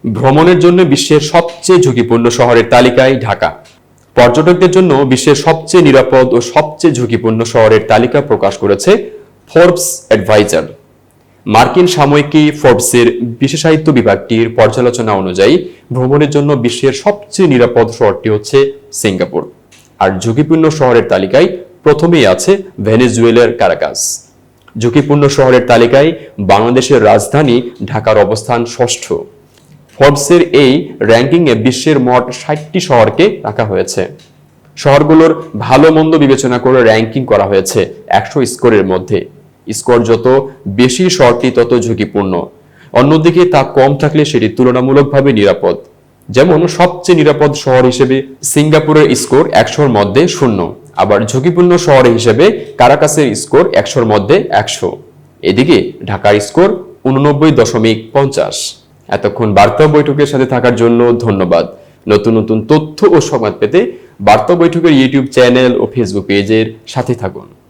ভ্রমণের জন্য বিশ্বের সবচেয়ে ঝুঁকিপূর্ণ শহরের তালিকায় ঢাকা। পর্যটকদের জন্য বিশ্বের সবচেয়ে নিরাপদ ও সবচেয়ে ঝুঁকিপূর্ণ শহরের তালিকা প্রকাশ করেছে ফোর্বস অ্যাডভাইজার। মার্কিন সাময়িকী ফোর্বসের বিশেষায়িত বিভাগটির পর্যালোচনা অনুযায়ী ভ্রমণের জন্য বিশ্বের সবচেয়ে নিরাপদ শহরটি হচ্ছে সিঙ্গাপুর। আর ঝুঁকিপূর্ণ শহরের তালিকায় প্রথমেই আছে ভেনেজুয়েলার কারাকাস। ঝুঁকিপূর্ণ শহরের তালিকায় বাংলাদেশের রাজধানী ঢাকার অবস্থান ষষ্ঠ। ফোর্বসের এই র্যাঙ্কিংয়ে বিশ্বের মোট ৬০টি শহরকে রাখা হয়েছে। শহরগুলোর ভালো মন্দ বিবেচনা করে র্যাঙ্কিং করা হয়েছে ১০০ স্কোরের মধ্যে। স্কোর যত বেশি শহরটি তত ঝুঁকিপূর্ণ, অন্যদিকে তা কম থাকলে সেটি তুলনামূলকভাবে নিরাপদ। যেমন সবচেয়ে নিরাপদ শহর হিসেবে সিঙ্গাপুরের স্কোর ১০০-র মধ্যে ০, আবার ঝুঁকিপূর্ণ শহর হিসেবে কারাকাসের স্কোর ১০০-র মধ্যে ১০০। এদিকে ঢাকার স্কোর ৮৯.৫০। এতক্ষণ বার্তা বৈঠকের সাথে থাকার জন্য ধন্যবাদ। নতুন নতুন তথ্য ও সংবাদ পেতে বার্তা বৈঠকের ইউটিউব চ্যানেল ও ফেসবুক পেজের সাথে থাকুন।